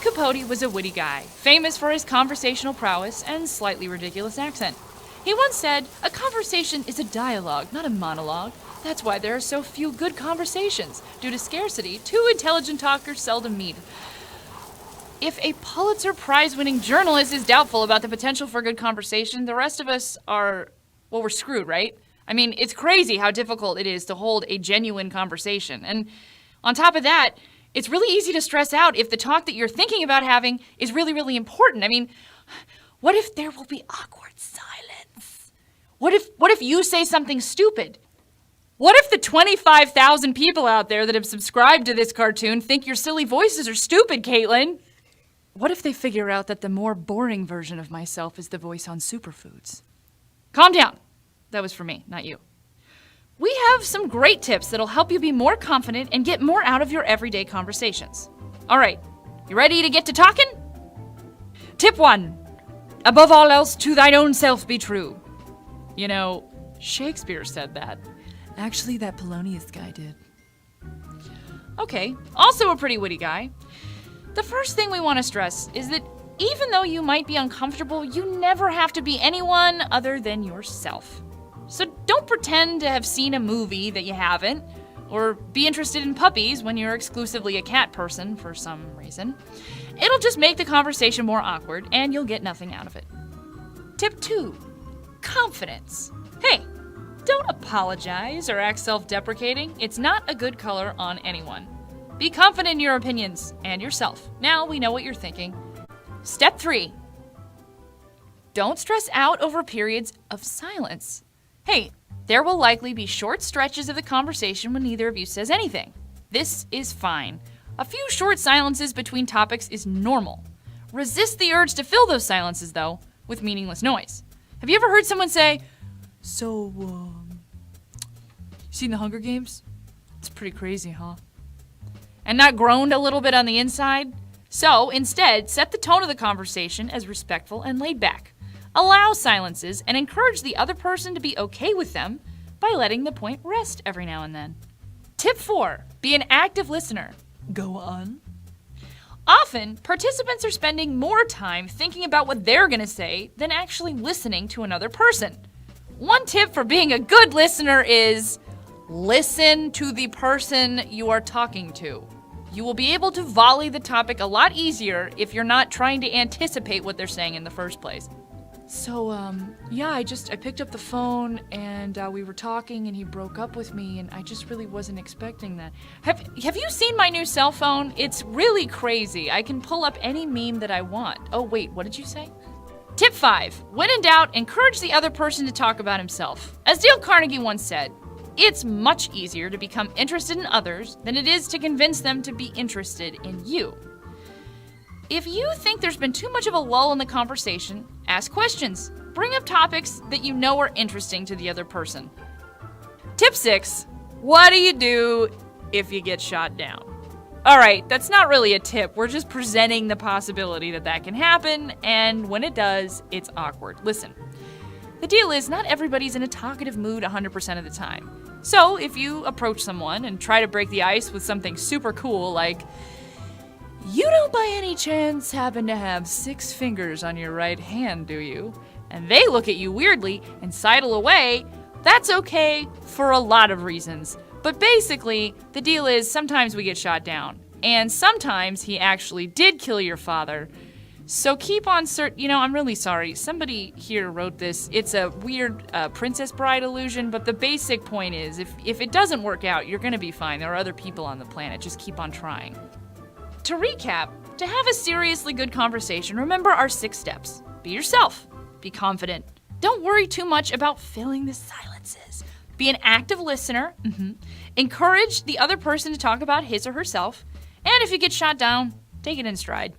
Capote was a witty guy, famous for his conversational prowess and slightly ridiculous accent. He once said, "A conversation is a dialogue, not a monologue. That's why there are so few good conversations. Due to scarcity, two intelligent talkers seldom meet." If a Pulitzer Prize-winning journalist is doubtful about the potential for good conversation, the rest of us are, well, we're screwed, right? I mean, it's crazy how difficult it is to hold a genuine conversation. And on top of that, it's really easy to stress out if the talk that you're thinking about having is really, really important. I mean, what if there will be awkward silence? What if you say something stupid? What if the 25,000 people out there that have subscribed to this cartoon think your silly voices are stupid, Caitlin? What if they figure out that the more boring version of myself is the voice on Superfoods? Calm down. That was for me, not you. We have some great tips that'll help you be more confident and get more out of your everyday conversations. All right, you ready to get to talking? Tip 1. Above all else, to thine own self be true. You know, Shakespeare said that. Actually, that Polonius guy did. Okay, also a pretty witty guy. The first thing we want to stress is that even though you might be uncomfortable, you never have to be anyone other than yourself. So don't pretend to have seen a movie that you haven't, or be interested in puppies when you're exclusively a cat person for some reason. It'll just make the conversation more awkward, and you'll get nothing out of it. Tip 2. Confidence. Hey, don't apologize or act self-deprecating. It's not a good color on anyone. Be confident in your opinions and yourself. Now we know what you're thinking. Step 3. Don't stress out over periods of silence. Hey, there will likely be short stretches of the conversation when neither of you says anything. This is fine. A few short silences between topics is normal. Resist the urge to fill those silences, though, with meaningless noise. Have you ever heard someone say, "So, seen the Hunger Games? It's pretty crazy, huh?" And not groaned a little bit on the inside? So, instead, set the tone of the conversation as respectful and laid back. Allow silences and encourage the other person to be okay with them by letting the point rest every now and then. Tip 4. Be an active listener. Go on. Often, participants are spending more time thinking about what they're going to say than actually listening to another person. One tip for being a good listener is listen to the person you are talking to. You will be able to volley the topic a lot easier if you're not trying to anticipate what they're saying in the first place. So, I picked up the phone and we were talking and he broke up with me and I just really wasn't expecting that. Have you seen my new cell phone? It's really crazy. I can pull up any meme that I want. Oh, wait, what did you say? Tip 5. When in doubt, encourage the other person to talk about himself. As Dale Carnegie once said, it's much easier to become interested in others than it is to convince them to be interested in you. If you think there's been too much of a lull in the conversation, ask questions. Bring up topics that you know are interesting to the other person. Tip 6. What do you do if you get shot down? All right, that's not really a tip. We're just presenting the possibility that that can happen, and when it does, it's awkward. Listen, the deal is not everybody's in a talkative mood 100% of the time. So if you approach someone and try to break the ice with something super cool like, "You don't by any chance happen to have 6 fingers on your right hand, do you?" and they look at you weirdly and sidle away, that's okay for a lot of reasons. But basically, the deal is sometimes we get shot down. And sometimes he actually did kill your father. So keep on I'm really sorry. Somebody here wrote this. It's a weird Princess Bride illusion, but the basic point is if it doesn't work out, you're going to be fine. There are other people on the planet. Just keep on trying. To recap, to have a seriously good conversation, remember our 6 steps. Be yourself. Be confident. Don't worry too much about filling the silences. Be an active listener. Encourage the other person to talk about his or herself. And if you get shot down, take it in stride.